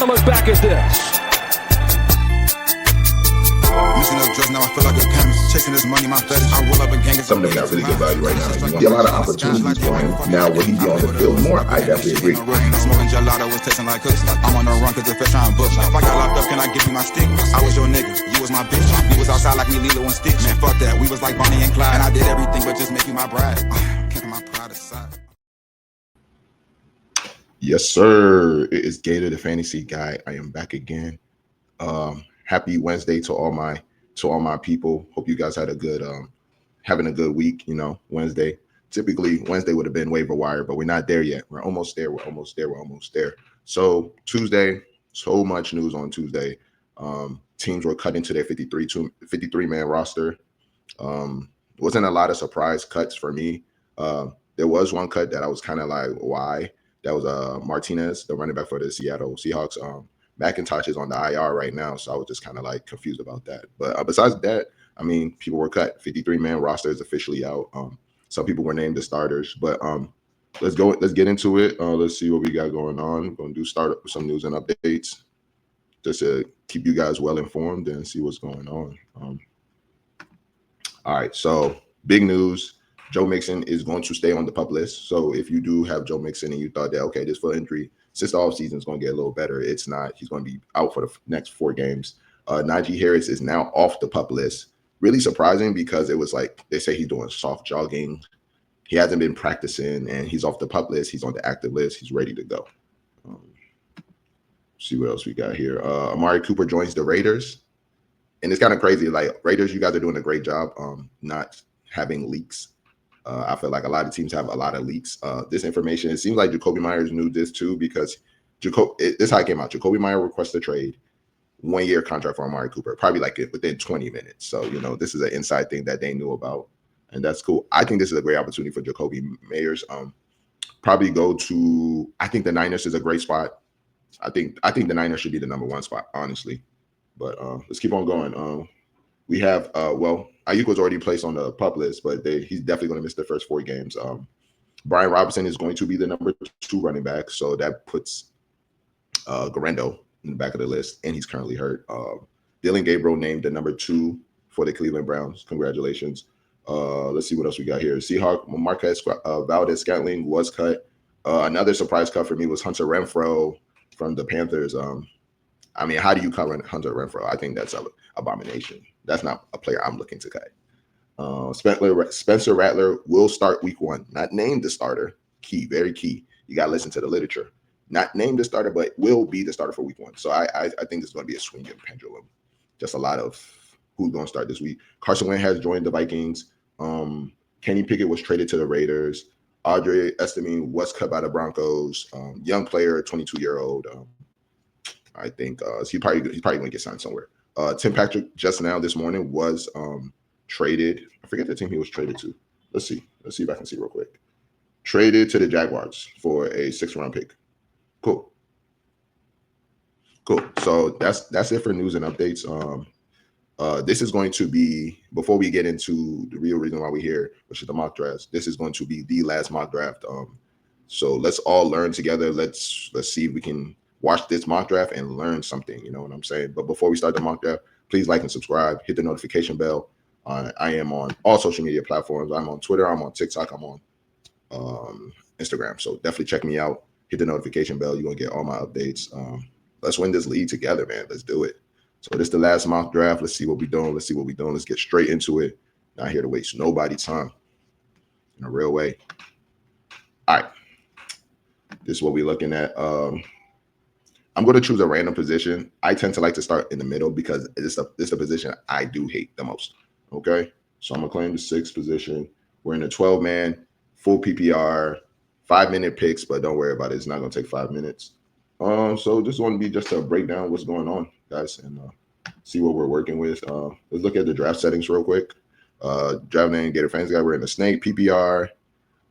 to look back at this. Missing up drugs, now I feel like a chemist. Chasing this money, my fetish. I roll up a gang of some of them got really good value right now. You see a lot of opportunities for him. Now, will he be on the field more? I definitely agree. Smoking gelato was tasting like cooks. I'm on the run cause the fish trying bush. If I got locked up, can I give you my stick? I was your nigga, you was my bitch. We was outside like me, Lilo and Stitch. Man, fuck that, we was like Bonnie and Clyde. And I did everything but just make you my bride. Kicking my pride aside. Yes, sir. It is Gator, the fantasy guy. I am back again. Happy Wednesday to all my people. Hope you guys had a good having a good week. You know, Wednesday. Typically, Wednesday would have been waiver wire, but we're not there yet. We're almost there. We're almost there. So Tuesday, so much news on Tuesday. Teams were cut into their 53-man roster. Wasn't a lot of surprise cuts for me. There was one cut that I was kind of like, why? That was Martinez, the running back for the Seattle Seahawks. McIntosh is on the IR right now, so I was just kind of like confused about that. But besides that, I mean, people were cut. 53-man roster is officially out. Some people were named as starters, but let's get into it. Let's see what we got going on. We're going to start with some news and updates just to keep you guys well informed and see what's going on. All right, so big news. Joe Mixon is going to stay on the PUP list. So if you do have Joe Mixon and you thought that, okay, this foot injury, since the offseason is going to get a little better, it's not. He's going to be out for the next 4 games. Najee Harris is now off the PUP list. Really surprising because it was like they say he's doing soft jogging. He hasn't been practicing, and he's off the PUP list. He's on the active list. He's ready to go. See what else we got here. Amari Cooper joins the Raiders. And it's kind of crazy. Like, Raiders, you guys are doing a great job not having leaks. I feel like a lot of teams have a lot of leaks. This information, it seems like Jacoby Myers knew this too because this is how it came out. Jacoby Myers requested a trade, 1-year contract for Amari Cooper, probably like within 20 minutes. So, you know, this is an inside thing that they knew about, and that's cool. I think this is a great opportunity for Jacoby Myers. Probably go to, I think the Niners is a great spot. I think the Niners should be the number 1 spot, honestly. But let's keep on going. We have, Ayuk was already placed on the PUP list, but he's definitely going to miss the first 4 games. Brian Robinson is going to be the number 2 running back, so that puts Garendo in the back of the list, and he's currently hurt. Dylan Gabriel named the number 2 for the Cleveland Browns. Congratulations. Let's see what else we got here. Seahawk Marquez Valdez-Scantling was cut. Another surprise cut for me was Hunter Renfrow from the Panthers. I mean, how do you cover Hunter Renfrow? I think that's an abomination. That's not a player I'm looking to cut. Spencer Rattler will start week 1. Not named the starter. Key, very key. You got to listen to the literature. Not named the starter, but will be the starter for week 1. So I think this is going to be a swinging pendulum. Just a lot of who's going to start this week. Carson Wentz has joined the Vikings. Kenny Pickett was traded to the Raiders. Audrey Estimine was cut by the Broncos. Young player, 22-year-old. I think he's probably going to get signed somewhere. Tim Patrick just now this morning was traded. I forget the team he was traded to. Let's see if I can see real quick. Traded to the Jaguars for a 6th-round pick. Cool. So that's it for news and updates. This is going to be, before we get into the real reason why we're here, which is the mock drafts, this is going to be the last mock draft. So let's all learn together. Let's see if we can watch this mock draft and learn something, you know what I'm saying? But before we start the mock draft, please like and subscribe, hit the notification bell. I am on all social media platforms. I'm on Twitter, I'm on TikTok, I'm on Instagram. So definitely check me out, hit the notification bell. You're going to get all my updates. Let's win this league together, man. Let's do it. So this is the last mock draft. Let's see what we're doing. Let's get straight into it. Not here to waste nobody's time in a real way. All right. This is what we're looking at. I'm going to choose a random position. I tend to like to start in the middle because it's the position I do hate the most. Okay, so I'm going to claim the 6th position. We're in a 12-man, full PPR, 5-minute picks, but don't worry about it. It's not going to take 5 minutes. So this one to be just to break down what's going on, guys, and see what we're working with. Let's look at the draft settings real quick. Draft name, Gator Fans Guy. We're in the Snake, PPR,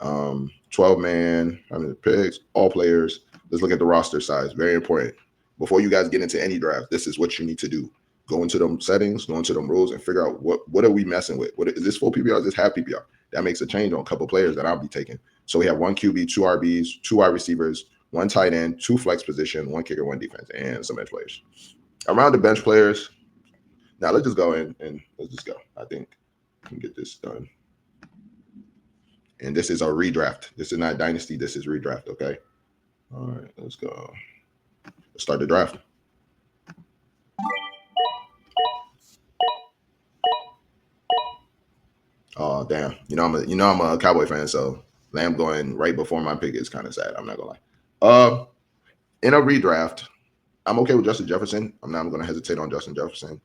12-man, 5-minute picks, all players. Let's look at the roster size. Very important. Before you guys get into any draft, this is what you need to do. Go into them settings, go into them rules, and figure out what are we messing with. What is this full PPR? Is this half PPR? That makes a change on a couple players that I'll be taking. So we have 1 QB, 2 RBs, 2 wide receivers, one tight end, 2 flex position, 1 kicker, 1 defense, and some bench players. Around the bench players, now let's just go in and let's just go. I think we can get this done. And this is our redraft. This is not dynasty. This is redraft. Okay. All right. Let's go. Let's start the draft. Oh damn! I'm a Cowboy fan, so Lamb going right before my pick is kind of sad. I'm not gonna lie. In a redraft, I'm okay with Justin Jefferson. I'm not gonna hesitate on Justin Jefferson.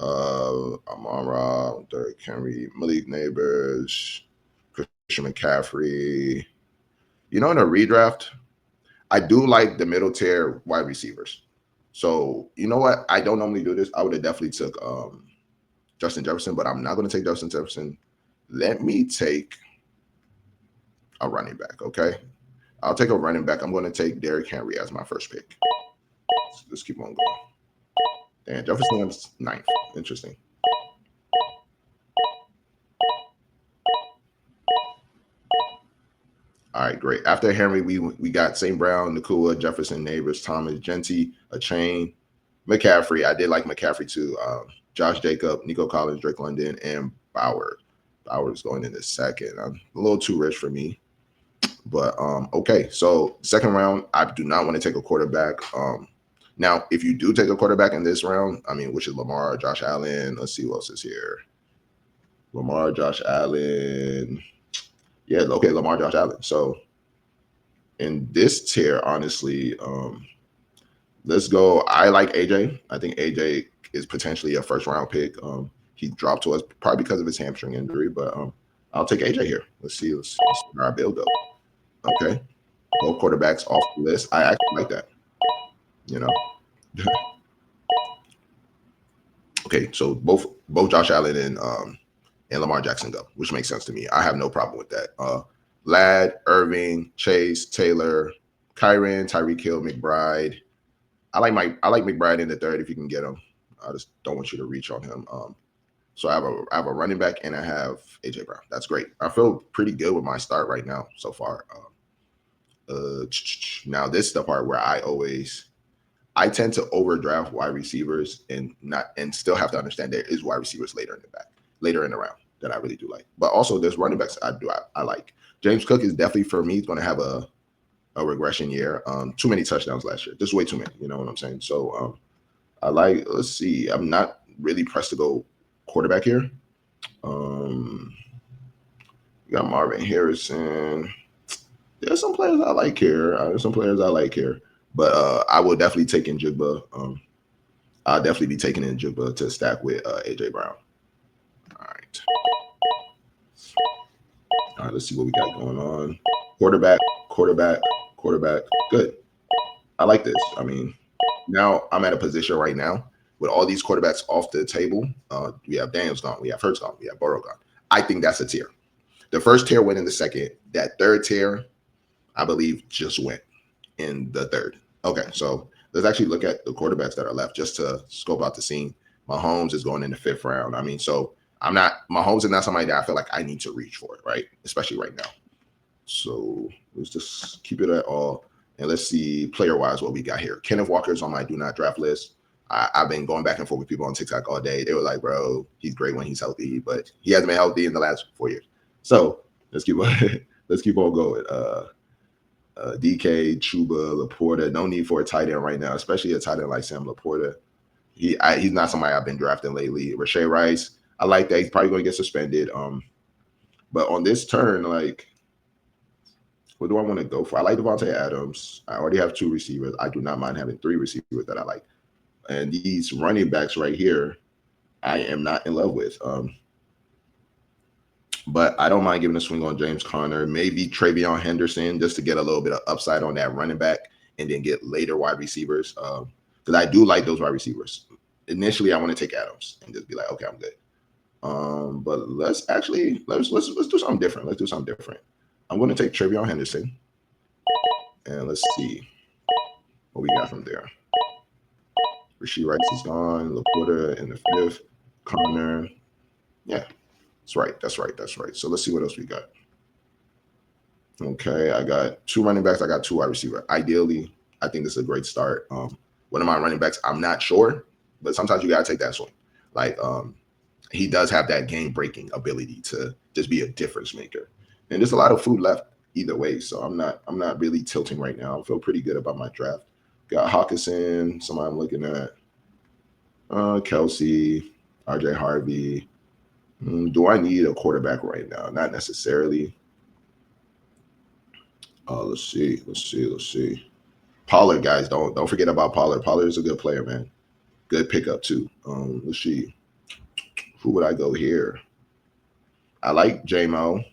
Amon-Ra, Derrick Henry, Malik Neighbors, Christian McCaffrey. In a redraft, I do like the middle tier wide receivers. So you know what? I don't normally do this. I would have definitely took Justin Jefferson, but I'm not going to take Justin Jefferson. Let me take a running back, okay? I'll take a running back. I'm going to take Derrick Henry as my first pick. Let's keep on going. And Jefferson's 9th. Interesting. All right, great. After Henry, we got St. Brown, Nakua, Jefferson, Neighbors, Thomas, Genty, a chain, McCaffrey. I did like McCaffrey too. Josh Jacob, Nico Collins, Drake London, and Bauer. Bauer's going in the second. A little too rich for me. But okay. So second round, I do not want to take a quarterback. Now, if you do take a quarterback in this round, which is Lamar, Josh Allen. Let's see who else is here. Lamar, Josh Allen. Yeah, okay, Lamar, Josh Allen. So in this tier, honestly, let's go. I like AJ. I think AJ is potentially a first round pick. He dropped to us probably because of his hamstring injury, but I'll take AJ here. Let's see where our build go. Okay, both quarterbacks off the list. I actually like that. Okay, so both Josh Allen and Lamar Jackson go, which makes sense to me. I have no problem with that. Ladd, Irving, Chase, Taylor, Kyren, Tyreek Hill, McBride. I like McBride in the third if you can get him. I just don't want you to reach on him. So I have a running back and I have AJ Brown. That's great. I feel pretty good with my start right now so far. Now this is the part where I tend to overdraft wide receivers and still have to understand there is wide receivers later in the round that I really do like. But also there's running backs I like. James Cook is definitely for me going to have a regression year. Too many touchdowns last year. Just way too many. You know what I'm saying? So let's see. I'm not really pressed to go quarterback here. We got Marvin Harrison. There's some players I like here. But I will definitely take in Jigba. I'll definitely be taking in Jigba to stack with AJ Brown. All right, let's see what we got going on. Quarterback. Good. I like this. Now I'm at a position right now with all these quarterbacks off the table. We have Daniels gone. We have Hurts gone. We have Burrow gone. I think that's a tier. The first tier went in the second. That third tier, I believe, just went in the third. Okay, so let's actually look at the quarterbacks that are left just to scope out the scene. Mahomes is going in the 5th round. Mahomes is not somebody that I feel like I need to reach for, right? Especially right now. So let's just keep it at all. And let's see player-wise what we got here. Kenneth Walker's on my do not draft list. I've been going back and forth with people on TikTok all day. They were like, bro, he's great when he's healthy, but he hasn't been healthy in the last 4 years. So let's keep on going. DK, Chuba, Laporta. No need for a tight end right now, especially a tight end like Sam Laporta. He's not somebody I've been drafting lately. Rashay Rice, I like that. He's probably going to get suspended. But on this turn, what do I want to go for? I like Devontae Adams. I already have 2 receivers. I do not mind having 3 receivers that I like. And these running backs right here, I am not in love with. But I don't mind giving a swing on James Conner, maybe Travion Henderson, just to get a little bit of upside on that running back and then get later wide receivers. Because I do like those wide receivers. Initially, I want to take Adams and just be like, okay, I'm good. But let's do something different. Let's do something different. I'm going to take Travion Henderson. And let's see what we got from there. Rasheed Rice is gone. Laporta in the 5th. Conner. Yeah. That's right. So let's see what else we got. Okay, I got 2 running backs. I got 2 wide receiver. Ideally, I think this is a great start. One of my running backs, I'm not sure, but sometimes you gotta take that swing. Like he does have that game breaking ability to just be a difference maker. And there's a lot of food left either way. So I'm not really tilting right now. I feel pretty good about my draft. Got Hawkinson, somebody I'm looking at. Kelsey, RJ Harvey. Do I need a quarterback right now? Not necessarily. Let's see. Pollard, guys, don't forget about Pollard. Pollard is a good player, man. Good pickup too. Let's see. Who would I go here? I like JMO.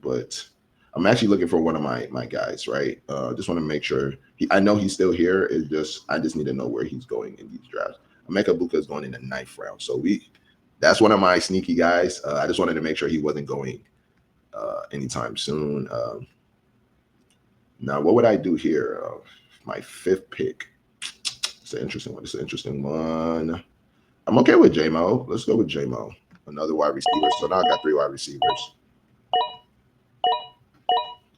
But I'm actually looking for one of my guys, right? Just want to make sure I know he's still here. I just need to know where he's going in these drafts. Emeka Buka is going in the 9th round. So that's one of my sneaky guys. I just wanted to make sure he wasn't going anytime soon. Now, what would I do here? My 5th pick. It's an interesting one. I'm okay with JMO. Let's go with JMO. Another wide receiver. So now I got 3 wide receivers.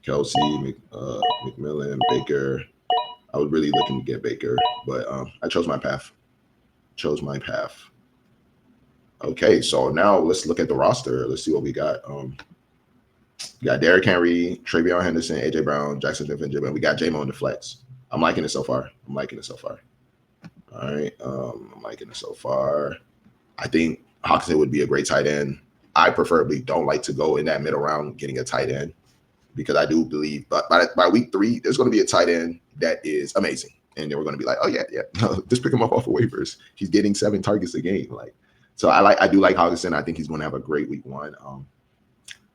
Kelsey, McMillan, Baker. I was really looking to get Baker, but I chose my path. Okay, so now let's look at the roster. Let's see what we got. We got Derrick Henry, Travion Henderson, AJ Brown, Jackson Smith-Njigba, and we got J-Mo in the flex. I'm liking it so far. All right, I'm liking it so far. I think Hawkinson would be a great tight end. I preferably don't like to go in that middle round getting a tight end because I do believe by week 3, there's going to be a tight end that is amazing. And then we're going to be like, oh, yeah, just pick him up off of waivers. He's getting 7 targets a game. So I do like Hawkinson. I think he's going to have a great week 1.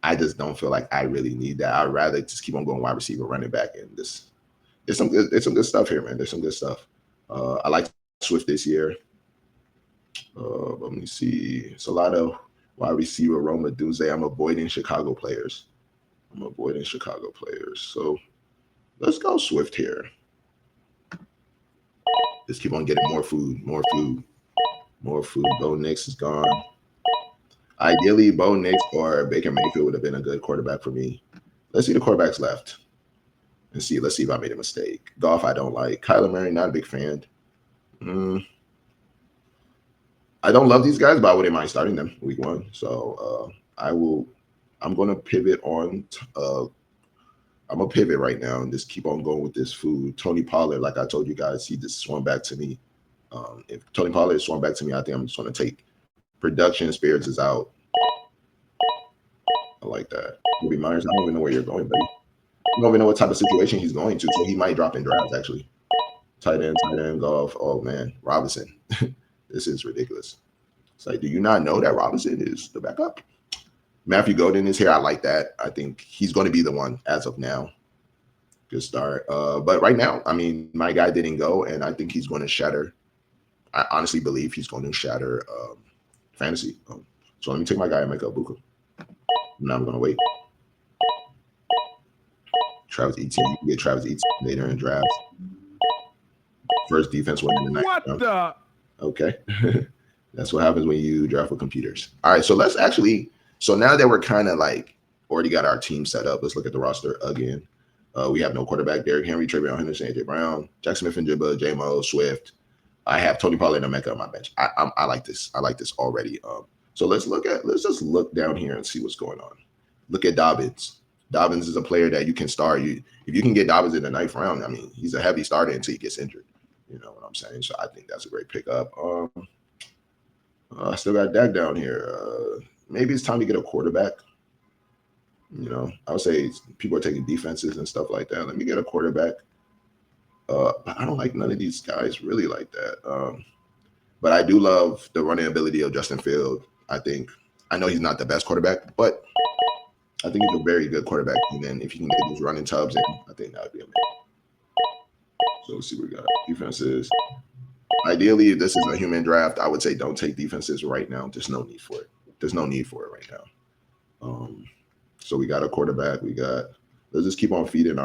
I just don't feel like I really need that. I'd rather just keep on going wide receiver, running back, and there's some good stuff here, man. There's some good stuff. I like Swift this year. Let me see. It's a lot of wide receiver, Roma Dunze. I'm avoiding Chicago players. So let's go Swift here. Just keep on getting more food. Bo Nix is gone. Ideally, Bo Nix or Baker Mayfield would have been a good quarterback for me. Let's see the quarterbacks left. Let's see if I made a mistake. Goff, I don't like. Kyler Murray, not a big fan. I don't love these guys, but I wouldn't mind starting them week 1. So I'm going to pivot on. I'm going to pivot right now and just keep on going with this food. Tony Pollard, like I told you guys, he just swung back to me. If Tony Pollard swung back to me, I think I'm just going to take production. Spirits is out. I like that. Ruby Myers, I don't even know where you're going, buddy. I don't even know what type of situation he's going to, so he might drop in drafts, actually. Tight end, golf. Oh, man. Robinson. This is ridiculous. It's like, do you not know that Robinson is the backup? Matthew Golden is here. I like that. I think he's going to be the one as of now. Good start. But right now, I mean, my guy didn't go, and I think he's going to shatter. I honestly believe he's going to shatter fantasy. So let me take my guy and make up Buka. Now I'm going to wait. Travis Etienne. You can get Travis Etienne later in drafts. First defense win in the night. What the? Okay. That's what happens when you draft with computers. All right. So let's actually. So now that we're kind of like already got our team set up, let's look at the roster again. We have no quarterback. Derrick Henry, Travion Henderson, AJ Brown, Jackson Smith-Njigba, J-Mo, Swift. I have Tony Pollard and Emeka on my bench. I like this. I like this already. So let's just look down here and see what's going on. Look at Dobbins. Dobbins is a player that you can start. If you can get Dobbins in the 9th round, I mean, he's a heavy starter until he gets injured. You know what I'm saying? So I think that's a great pickup. I still got Dak down here. Maybe it's time to get a quarterback. You know, I would say people are taking defenses and stuff like that. Let me get a quarterback. But I don't like none of these guys really like that. But I do love the running ability of Justin Fields. I know he's not the best quarterback, but I think he's a very good quarterback. And then if you can get these running tubs in, I think that would be amazing. So let's see what we got. Defenses. Ideally, if this is a human draft, I would say don't take defenses right now. There's no need for it right now. So we got a quarterback. Let's just keep on feeding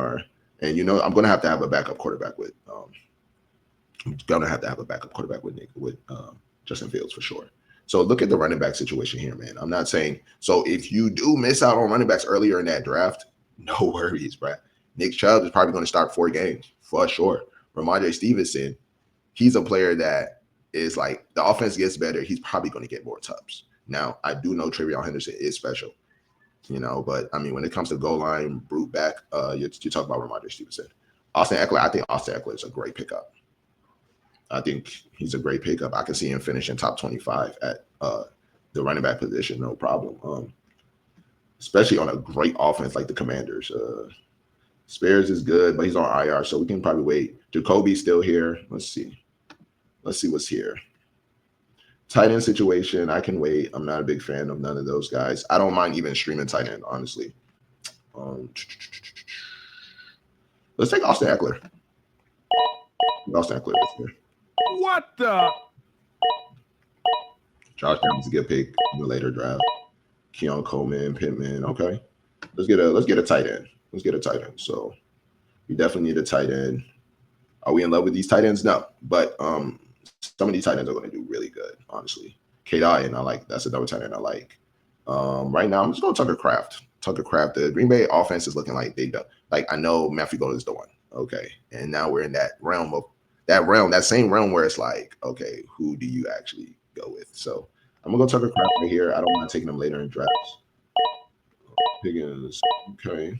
and you know, I'm going to have a backup quarterback with Nick, with Justin Fields for sure. So look at the running back situation here, man. I'm not saying so if you do miss out on running backs earlier in that draft, no worries, bro. Nick Chubb is probably going to start 4 games for sure. Ramondre Stevenson, he's a player that is like the offense gets better. He's probably going to get more touches. Now, I do know Travion Henderson is special, but I mean, when it comes to goal line, brute back, you talk about Ramondre Stevenson. Austin Eckler, I think Austin Eckler is a great pickup. I think he's a great pickup. I can see him finishing top 25 at the running back position, no problem. Especially on a great offense like the Commanders. Spears is good, but he's on IR, so we can probably wait. Jacoby's still here. Let's see what's here. Tight end situation, I can wait. I'm not a big fan of none of those guys. I don't mind even streaming tight end, honestly. Let's take Austin Eckler. Austin Eckler is here. What the? Josh Allen's a good pick in the later draft. Keon Coleman, Pittman. Okay, let's get a tight end. Let's get a tight end. So we definitely need a tight end. Are we in love with these tight ends? No, but some of these tight ends are going to do really good, honestly. Kate Allen, I like. That's another tight end I like. Right now, I'm just going Tucker Kraft. Tucker Kraft. The Green Bay offense is looking like they done. Like I know Matthew Golden is the one. Okay, and now we're in that same realm where it's like, okay, who do you actually go with? So I'm gonna go Tucker Kraft right here. I don't mind taking him later in drafts. Higgins, okay.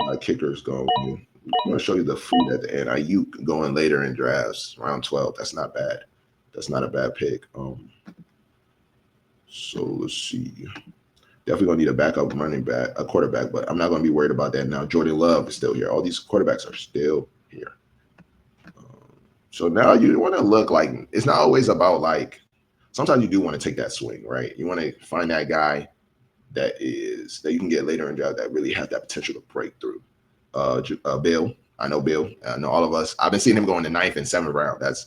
My kicker's going. I'm gonna show you the food at the end. Ayuk going later in drafts, round 12. That's not bad. That's not a bad pick. So let's see. Definitely gonna need a backup running back, a quarterback, but I'm not gonna be worried about that now. Jordan Love is still here. All these quarterbacks are still here. So now you want to look like it's not always about like. Sometimes you do want to take that swing, right? You want to find that guy that you can get later in draft that really has that potential to break through. Bill, I know Bill. I know all of us. I've been seeing him go in the 9th and 7th round. That's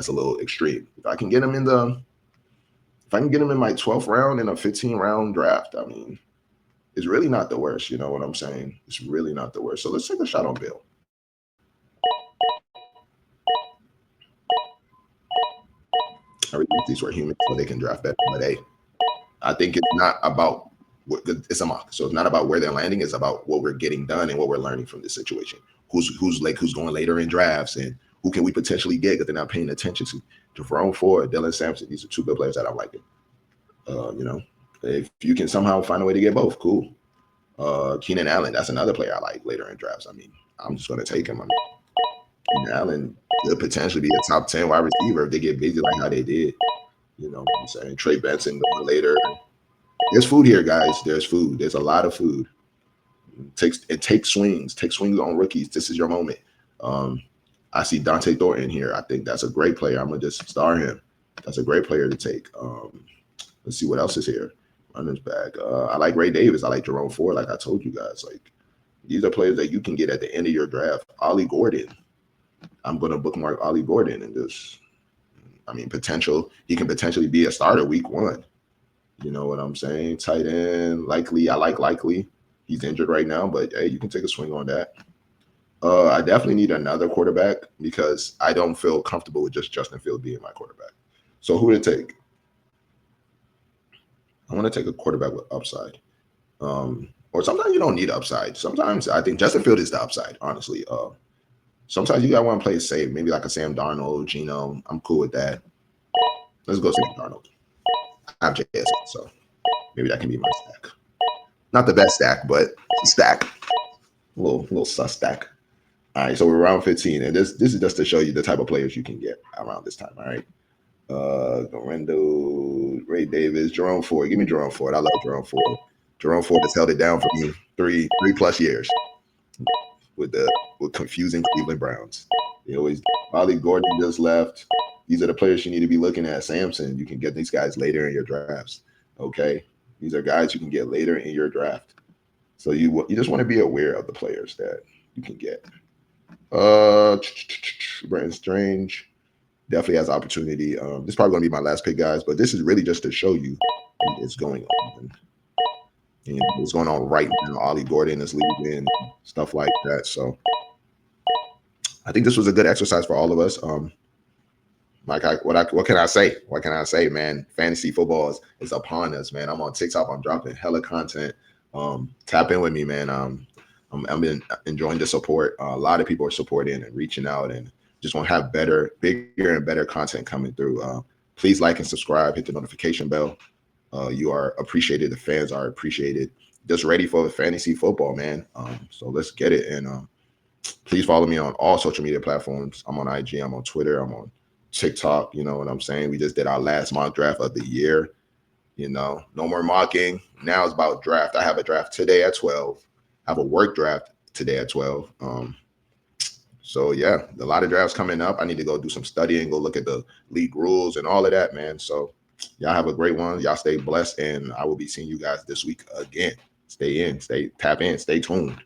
a little extreme. If I can get him in my 12th round in a 15-round draft, I mean, it's really not the worst. You know what I'm saying? It's really not the worst. So let's take a shot on Bill. I really these were humans so they can draft better. But hey, I think it's not about it's a mock. So it's not about where they're landing. It's about what we're getting done and what we're learning from this situation. Who's going later in drafts and who can we potentially get because they're not paying attention to Jerome Ford, Dylan Sampson. These are 2 good players that I'm liking. If you can somehow find a way to get both, cool. Keenan Allen, that's another player I like later in drafts. I mean, I'm just going to take him. Keenan Allen could potentially be a top 10 wide receiver if they get busy like how they did. You know what I'm saying? Trey Benson going later. There's food here, guys. There's food. There's a lot of food. Take swings. Take swings on rookies. This is your moment. I see Dante Thornton here. I think that's a great player. I'm going to just star him. That's a great player to take. Let's see what else is here. Runners back. I like Ray Davis. I like Jerome Ford, like I told you guys. Like these are players that you can get at the end of your draft. Ollie Gordon. I'm going to bookmark Ollie Gordon and just, I mean, he can potentially be a starter week 1. You know what I'm saying? Tight end, Likely. I like Likely. He's injured right now, but hey, you can take a swing on that. I definitely need another quarterback because I don't feel comfortable with just Justin Fields being my quarterback. So who to take? I want to take a quarterback with upside. Or sometimes you don't need upside. Sometimes I think Justin Fields is the upside, honestly. Sometimes you got to want to play it safe. Maybe like a Sam Darnold, Geno. I'm cool with that. Let's go Sam Darnold. I have JS, so maybe that can be my stack. Not the best stack, but stack. A little sus stack. All right, so we're around 15, and this is just to show you the type of players you can get around this time. All right. Gorendo, Ray Davis, Jerome Ford. Give me Jerome Ford. I love Jerome Ford. Jerome Ford has held it down for me 3+ years with confusing Cleveland Browns. Ollie Gordon just left. These are the players you need to be looking at. Samson, you can get these guys later in your drafts. Okay, these are guys you can get later in your draft. So you just want to be aware of the players that you can get. Brandon Strange definitely has opportunity. This is probably going to be my last pick, guys, but this is really just to show you what's going on. And what's going on right now. Ollie Gordon is leaving, stuff like that. So I think this was a good exercise for all of us. what can I say? What can I say, man? Fantasy football is upon us, man. I'm on TikTok. I'm dropping hella content. Tap in with me, man. I'm been enjoying the support. A lot of people are supporting and reaching out, and just want to have bigger and better content coming through. Please like and subscribe. Hit the notification bell. You are appreciated. The fans are appreciated. Just ready for the fantasy football, man. So let's get it. And please follow me on all social media platforms. I'm on IG. I'm on Twitter. I'm on TikTok. You know what I'm saying? We just did our last mock draft of the year. You know, no more mocking. Now it's about draft. I have a draft today at 12. I have a work draft today at 12. So yeah, a lot of drafts coming up. I need to go do some studying, go look at the league rules and all of that, man. So y'all have a great one. Y'all stay blessed, and I will be seeing you guys this week again. Stay tap in, stay tuned.